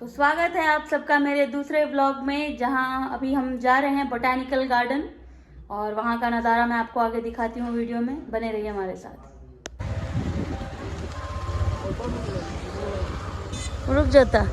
तो स्वागत है आप सबका मेरे दूसरे व्लॉग में, जहां अभी हम जा रहे हैं बोटैनिकल गार्डन और वहां का नज़ारा मैं आपको आगे दिखाती हूँ। वीडियो में बने रहिए हमारे साथ। रुक जाता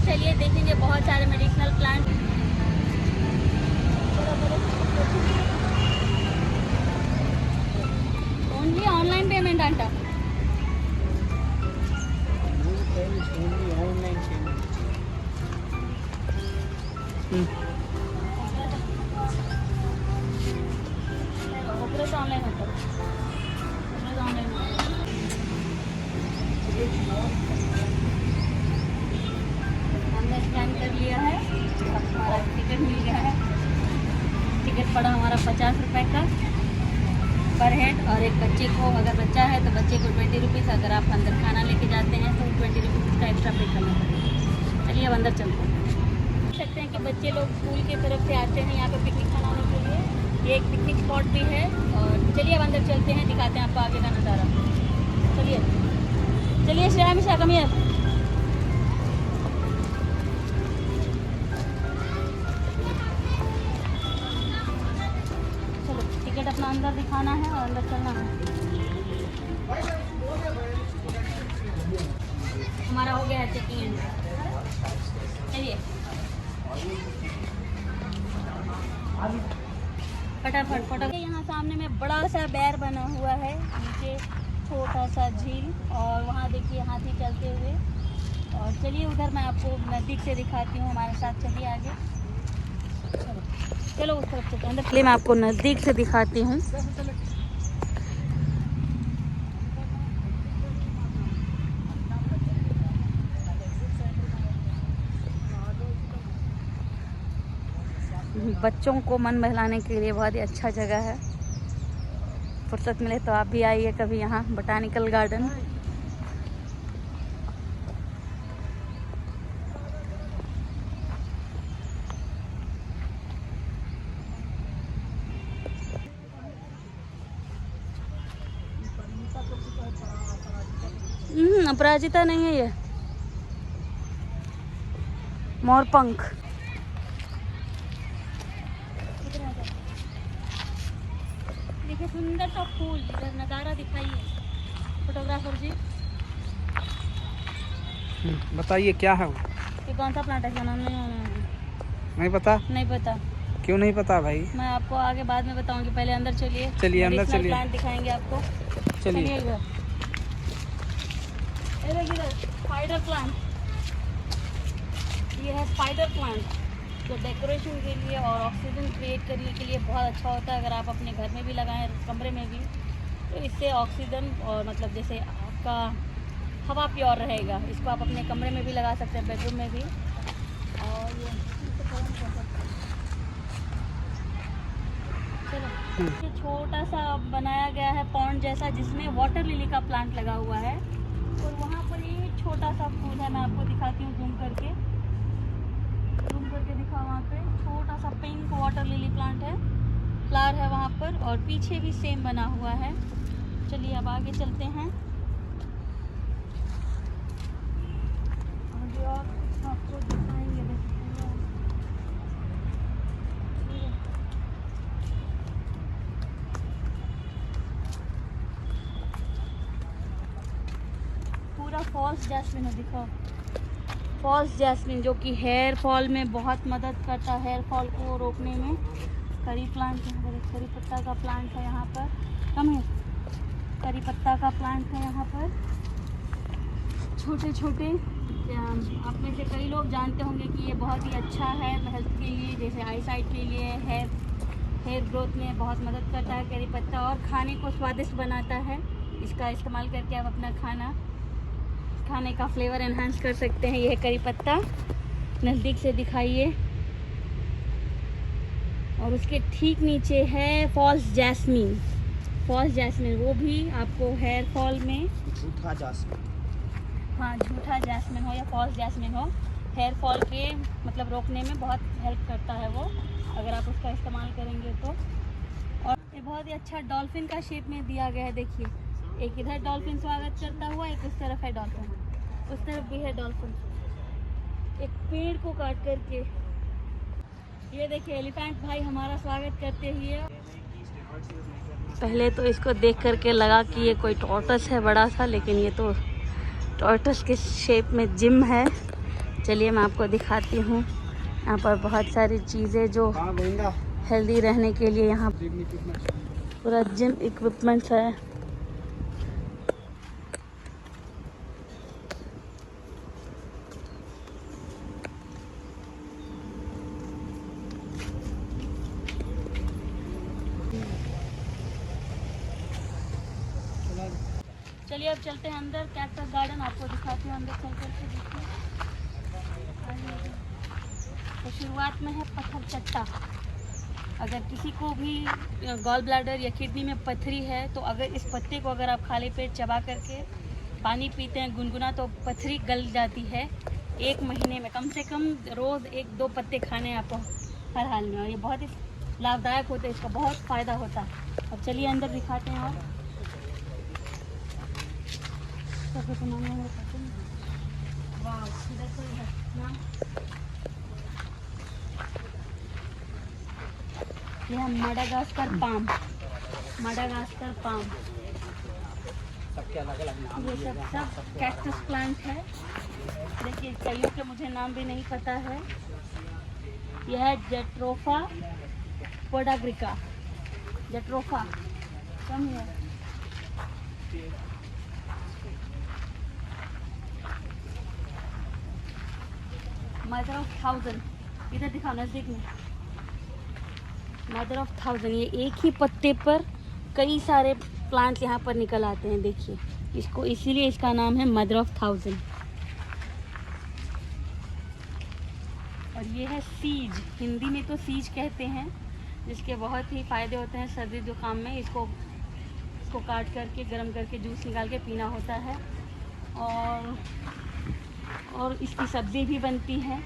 चलिए देखेंगे बहुत सारे medicinal plant. Only online payment अंटा ऑनलाइन होता हमने स्कैन कर लिया है। अब हमारा टिकट मिल गया है। टिकट पड़ा हमारा 50 रुपये का पर हेड, और एक बच्चे को, अगर बच्चा है तो बच्चे को 20 रुपीज़, अगर आप अंदर खाना लेके जाते हैं तो 20 रुपीज़ का एक्स्ट्रा पे करना पड़ेगा। चलिए अब अंदर चलते हैं। देख सकते हैं कि बच्चे लोग स्कूल की तरफ से आते हैं यहाँ पे पिकनिक मनाने के लिए। ये एक पिकनिक स्पॉट भी है। और चलिए अब अंदर चलते हैं, दिखाते हैं आपको आगे का नज़ारा। चलिए चलिए Shreya Mishra come here. Ticket अपना अंदर दिखाना है और अंदर चलना है। हमारा हो गया है चेकिंग। चलिए फटाफट फटाफट। यहाँ सामने में बड़ा सा बैर बना हुआ है, नीचे छोटा सा झील, और वहाँ देखिए हाथी चलते हुए। और चलिए उधर मैं आपको नज़दीक से दिखाती हूँ, हमारे साथ चलिए आगे। चलो उस तरफ चलते हैं अंदर। चलिए मैं आपको नज़दीक से दिखाती हूँ। बच्चों को मन बहलाने के लिए बहुत ही अच्छा जगह है। फुर्सत मिले तो आप भी आइए कभी यहाँ बोटैनिकल गार्डन। अपराजिता नहीं है ये, मोरपंख। देखिए सुंदर सा फूल, इधर नज़ारा दिखाइए फोटोग्राफर जी। बताइए क्या है वो? ये कौन सा प्लांट है, क्या नाम नहीं पता? नहीं पता। क्यों नहीं पता भाई? मैं आपको आगे बाद में बताऊंगी, पहले अंदर चलिए। चलिए अंदर चलिए, प्लांट दिखाएंगे आपको। चलिए इधर स्पाइडर प्लांट। ये है स्पाइडर प्लांट, जो डेकोरेशन के लिए और ऑक्सीजन क्रिएट करने के लिए बहुत अच्छा होता है। अगर आप अपने घर में भी लगाएं, कमरे में भी, तो इससे ऑक्सीजन और मतलब जैसे आपका हवा प्योर रहेगा। इसको आप अपने कमरे में भी लगा सकते हैं, बेडरूम में भी। और ये छोटा सा बनाया गया है पॉन्ड जैसा, जिसमें वाटर लिली का प्लांट लगा हुआ है। और वहाँ पर ये छोटा सा फूल है, मैं आपको दिखाती हूँ जूम करके दिखा। वहाँ पे छोटा सा पिंक वाटर लिली प्लांट है, फ्लावर है वहाँ पर, और पीछे भी सेम बना हुआ है। चलिए अब आगे चलते हैं। और कुछ आपको दिखाएंगे। पूरा फॉल्स जैस्मिन है, दिखाओ। फॉल्स जैस्मिन जो कि हेयर फॉल में बहुत मदद करता है, हेयर फॉल को रोकने में। करी प्लांट है, करी पत्ता का प्लांट है यहाँ पर। कम है, करी पत्ता का प्लांट है यहाँ पर, छोटे छोटे। आप में से कई लोग जानते होंगे कि ये बहुत ही अच्छा है हेल्थ के लिए, जैसे आई साइट के लिए, हेयर ग्रोथ में बहुत मदद करता है करी पत्ता, और खाने को स्वादिष्ट बनाता है। इसका इस्तेमाल करके आप अपना खाने का फ्लेवर एनहांस कर सकते हैं। यह करी पत्ता नज़दीक से दिखाइए। और उसके ठीक नीचे है फॉल्स जैस्मीन। फॉल्स जैस्मीन वो भी आपको हेयर फॉल में, झूठा जासमीन, हाँ झूठा जैस्मिन हो या फॉल्स जैस्मिन हो, हेयर फॉल के मतलब रोकने में बहुत हेल्प करता है वो, अगर आप उसका इस्तेमाल करेंगे तो। और ये बहुत ही अच्छा डॉल्फिन का शेप में दिया गया है। देखिए, एक इधर डॉल्फिन स्वागत करता हुआ, एक उस तरफ है डॉल्फिन, उस तरफ भी है डॉल्फिन। एक पेड़ को काट करके ये देखिए एलिफेंट भाई हमारा स्वागत करते हुए। पहले तो इसको देख करके लगा कि ये कोई टॉर्टस है बड़ा सा, लेकिन ये तो टॉर्टस के शेप में जिम है। चलिए मैं आपको दिखाती हूँ। यहाँ पर बहुत सारी चीज़ें जो हेल्दी रहने के लिए, यहाँ पूरा जिम इक्विपमेंट्स है। चलिए अब चलते हैं अंदर, कैक्टस गार्डन आपको दिखाती हूँ अंदर चल करके। देखिए तो शुरुआत में है पत्थर चट्टा। अगर किसी को भी गॉल ब्लैडर या किडनी में पथरी है तो अगर इस पत्ते को अगर आप खाली पेट चबा करके पानी पीते हैं गुनगुना, तो पथरी गल जाती है 1 महीने में। कम से कम रोज़ 1-2 पत्ते खाने हैं आपको हर हाल में, और ये बहुत ही लाभदायक होते हैं, इसका बहुत फ़ायदा होता है। अब चलिए अंदर दिखाते हैं। और यह मडागास्कर पाम, मडागास्कर पाम, ये सब कैक्टस प्लांट है। देखिए कईयों के मुझे नाम भी नहीं पता है। यह है जेट्रोफा पोडाग्रिका, जेट्रोफा कम है। मदर ऑफ 1000, इधर दिखाओ नज़दीक में। मदर ऑफ 1000, ये एक ही पत्ते पर कई सारे प्लांट यहाँ पर निकल आते हैं। देखिए इसको, इसीलिए इसका नाम है मदर ऑफ 1000। और ये है सीज, हिंदी में तो सीज कहते हैं, जिसके बहुत ही फ़ायदे होते हैं सर्दी जुकाम में। इसको काट करके गर्म करके जूस निकाल के पीना होता है। और इसकी सब्ज़ी भी बनती है,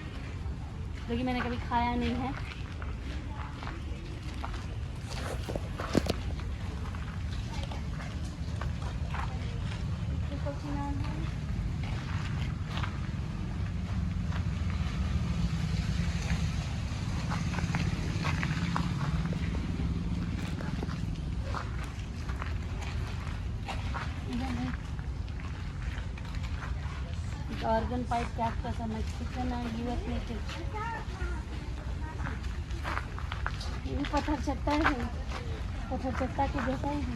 जो कि मैंने कभी खाया नहीं है। ऑर्गन पाइप कैक्टस है, मैक्सिकन एंड यूएस नेटिव। ये भी पत्थर चट्टा है, पत्थर चट्टा के जैसा ही है।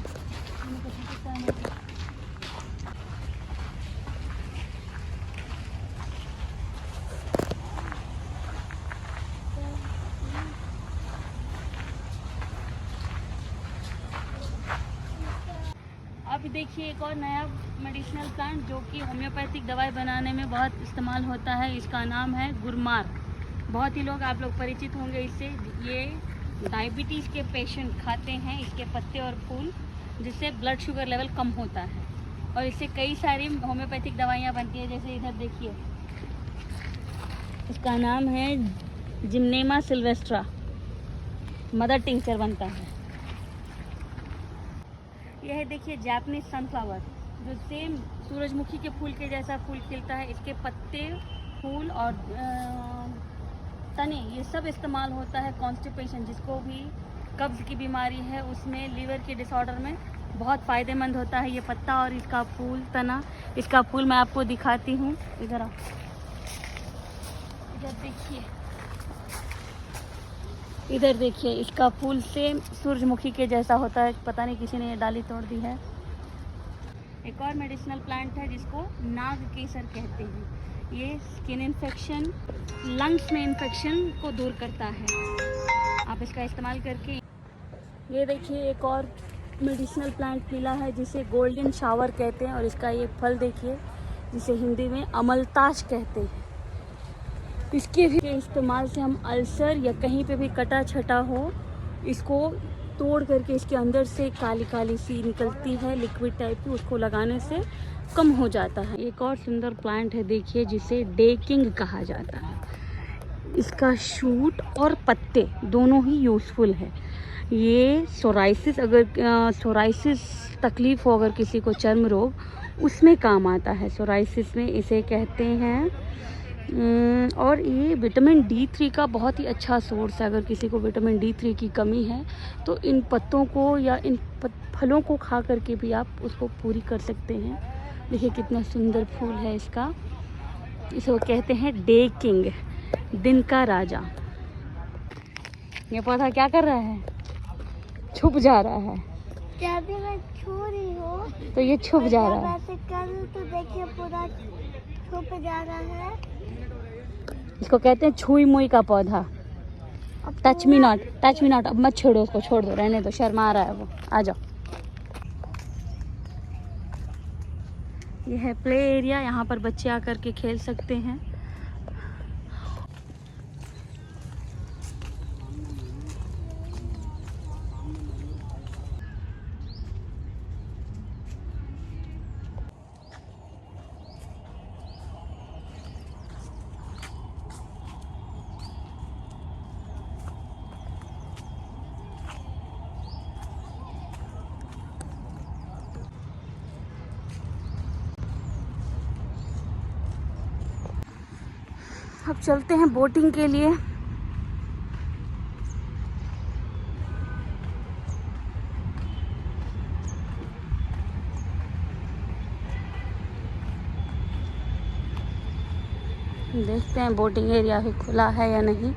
अब देखिए एक और नया मेडिसिनल प्लांट जो कि होम्योपैथिक दवाई बनाने में बहुत इस्तेमाल होता है। इसका नाम है गुरमार। बहुत ही आप लोग परिचित होंगे इससे। ये डायबिटीज़ के पेशेंट खाते हैं इसके पत्ते और फूल, जिससे ब्लड शुगर लेवल कम होता है। और इससे कई सारी होम्योपैथिक दवाइयाँ बनती हैं। जैसे इधर देखिए, इसका नाम है जिम्नेमा सिल्वेस्ट्रा, मदर टिंचर बनता है। यह देखिए जापानीज सनफ्लावर, जो सेम सूरजमुखी के फूल के जैसा फूल खिलता है। इसके पत्ते, फूल और तने, ये सब इस्तेमाल होता है कॉन्स्टिपेशन, जिसको भी कब्ज़ की बीमारी है उसमें, लीवर के डिसऑर्डर में बहुत फ़ायदेमंद होता है ये पत्ता और इसका फूल, तना। इसका फूल मैं आपको दिखाती हूँ, इधर आओ, इधर देखिए, इधर देखिए। इसका फूल सेम सूरजमुखी के जैसा होता है। पता नहीं किसी ने ये डाली तोड़ दी है। एक और मेडिसिनल प्लांट है जिसको नाग केसर कहते हैं। ये स्किन इन्फेक्शन, लंग्स में इन्फेक्शन को दूर करता है। आप इसका इस्तेमाल करके ये देखिए एक और मेडिसिनल प्लांट मिला है जिसे गोल्डन शावर कहते हैं, और इसका ये फल देखिए जिसे हिंदी में अमलतास कहते हैं। इसके भी इस्तेमाल से हम अल्सर या कहीं पे भी कटा छटा हो, इसको तोड़ करके इसके अंदर से काली काली सी निकलती है लिक्विड टाइप की, उसको लगाने से कम हो जाता है। एक और सुंदर प्लांट है देखिए जिसे डेकिंग कहा जाता है। इसका शूट और पत्ते दोनों ही यूज़फुल है। ये सोराइसिस तकलीफ़ हो अगर किसी को, चर्म रोग, उसमें काम आता है। सोराइसिस में इसे कहते हैं। और ये विटामिन D3 का बहुत ही अच्छा सोर्स है। अगर किसी को विटामिन D3 की कमी है तो इन पत्तों को या इन फलों को खा करके भी आप उसको पूरी कर सकते हैं। देखिए कितना सुंदर फूल है इसका। इसको कहते हैं डे किंग, दिन का राजा। ये पौधा क्या कर रहा है? छुप जा रहा है। जब भी मैं छू रही हूँ तो ये छुप जा रहा है। ऐसे करूँ तो देखिए पूरा छुप जा रहा है। इसको कहते हैं छुई मुई का पौधा। Touch me not, touch me not. अब मत छेड़ो उसको, छोड़ दो, रहने दो, शर्मा रहा है वो। आ जाओ। ये है प्ले एरिया, यहाँ पर बच्चे आकर के खेल सकते हैं। अब चलते हैं बोटिंग के लिए। देखते हैं बोटिंग एरिया भी खुला है या नहीं।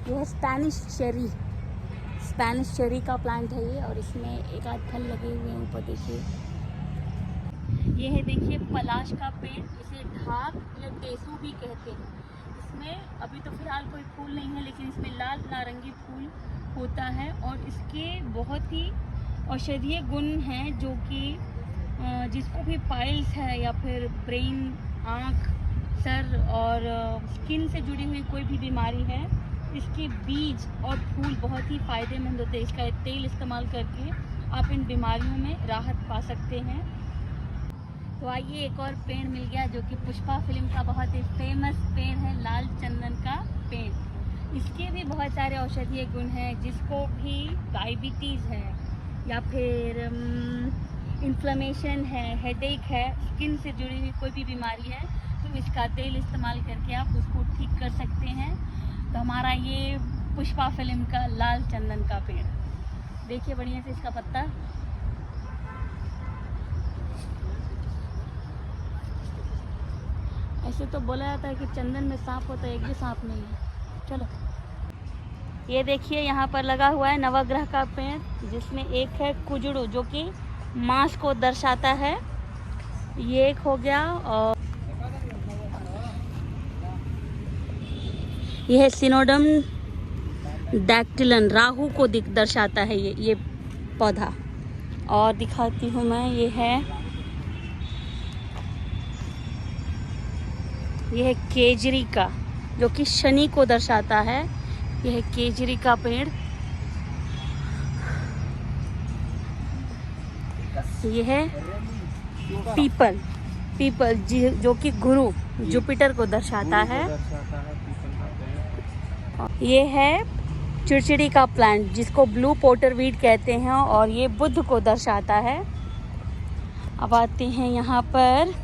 यह स्पेनिश चेरी का प्लांट है ये, और इसमें एक आध फल लगे हुए हैं ऊपर देखिए। ये है देखिए पलाश का पेड़, इसे ढाक या टेसू भी कहते हैं। इसमें अभी तो फिलहाल कोई फूल नहीं है, लेकिन इसमें लाल नारंगी फूल होता है, और इसके बहुत ही औषधीय गुण हैं, जो कि जिसको भी पाइल्स है या फिर ब्रेन, आँख, सर और स्किन से जुड़ी हुई कोई भी बीमारी है, इसके बीज और फूल बहुत ही फ़ायदेमंद होते हैं। इसका तेल इस्तेमाल करके आप इन बीमारियों में राहत पा सकते हैं। तो आइए, एक और पेड़ मिल गया जो कि पुष्पा फिल्म का बहुत ही फेमस पेड़ है, लाल चंदन का पेड़। इसके भी बहुत सारे औषधीय गुण हैं। जिसको भी डायबिटीज़ है या फिर इन्फ्लेमेशन है, हेडेक है, स्किन से जुड़ी हुई कोई भी बीमारी है, तो इसका तेल इस्तेमाल करके आप उसको ठीक कर सकते हैं। तो हमारा ये पुष्पा फिल्म का लाल चंदन का पेड़ देखिए बढ़िया से इसका पत्ता। ऐसे तो बोला जाता है कि चंदन में सांप होता है, एक भी सांप नहीं है। चलो, ये देखिए यहाँ पर लगा हुआ है नवग्रह का पेड़, जिसमें एक है कुजड़ू जो कि मांस को दर्शाता है। ये एक हो गया, और यह है सिनोडम डैक्टिलन, राहु को दर्शाता है ये पौधा। और दिखाती हूँ मैं, ये है केजरी का, जो कि शनि को दर्शाता है। यह है केजरी का पेड़। यह है पीपल जो कि गुरु जुपिटर को दर्शाता है। ये है चिड़चिड़ी का प्लांट, जिसको ब्लू पोटरवीड कहते हैं, और ये बुध को दर्शाता है। अब आते हैं यहाँ पर,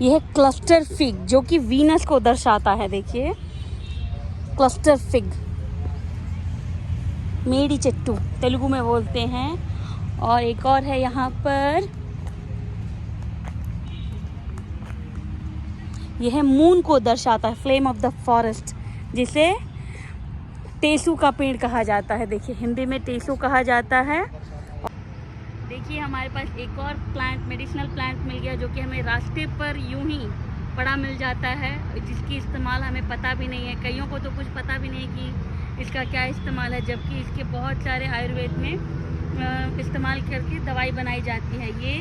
यह है क्लस्टर फिग, जो कि वीनस को दर्शाता है। देखिए क्लस्टर फिग, मेडी चट्टू। तेलुगु में बोलते हैं। और एक और है यहाँ पर, यह है मून को दर्शाता है, फ्लेम ऑफ द फॉरेस्ट, जिसे टेसू का पेड़ कहा जाता है। देखिए हिंदी में टेसू कहा जाता है। देखिए हमारे पास एक और प्लांट, मेडिसिनल प्लांट मिल गया, जो कि हमें रास्ते पर यूं ही पड़ा मिल जाता है, जिसकी इस्तेमाल हमें पता भी नहीं है। कईयों को तो कुछ पता भी नहीं कि इसका क्या इस्तेमाल है, जबकि इसके बहुत सारे आयुर्वेद में इस्तेमाल करके दवाई बनाई जाती है। ये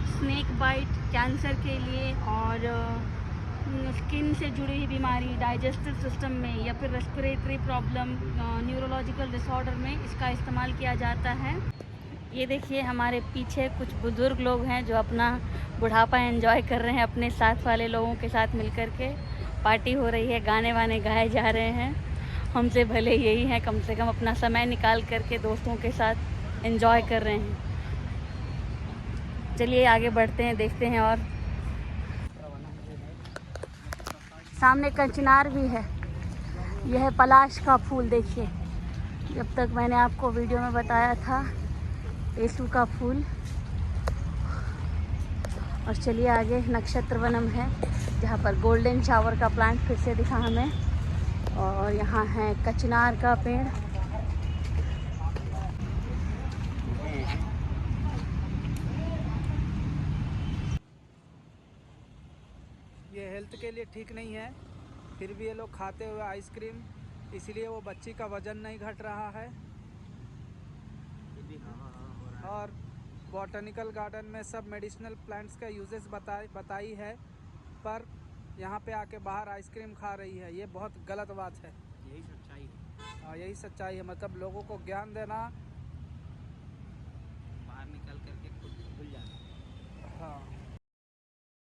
स्नेक बाइट, कैंसर के लिए, और स्किन से जुड़ी हुई बीमारी, डाइजेस्टिव सिस्टम में, या फिर रेस्पिरेटरी प्रॉब्लम, न्यूरोलॉजिकल डिसऑर्डर में इसका इस्तेमाल किया जाता है। ये देखिए हमारे पीछे कुछ बुज़ुर्ग लोग हैं जो अपना बुढ़ापा एंजॉय कर रहे हैं अपने साथ वाले लोगों के साथ मिलकर के। पार्टी हो रही है, गाने वाने गाए जा रहे हैं। हमसे भले यही है, कम से कम अपना समय निकाल करके दोस्तों के साथ एंजॉय कर रहे हैं। चलिए आगे बढ़ते हैं, देखते हैं। और सामने कचनार भी है। यह है पलाश का फूल। देखिए जब तक मैंने आपको वीडियो में बताया था टेसू का फूल। और चलिए आगे नक्षत्र वनम है, जहाँ पर गोल्डन शावर का प्लांट फिर से दिखा हमें। और यहाँ है कचनार का पेड़। ये हेल्थ के लिए ठीक नहीं है, फिर भी ये लोग खाते हुए आइसक्रीम, इसलिए वो बच्ची का वजन नहीं घट रहा है। और बॉटनिकल गार्डन में सब मेडिसिनल प्लांट्स का यूजेस बताई है, पर यहाँ पे आके बाहर आइसक्रीम खा रही है। ये बहुत गलत बात है। यही सच्चाई है। यही सच्चाई है, मतलब लोगों को ज्ञान देना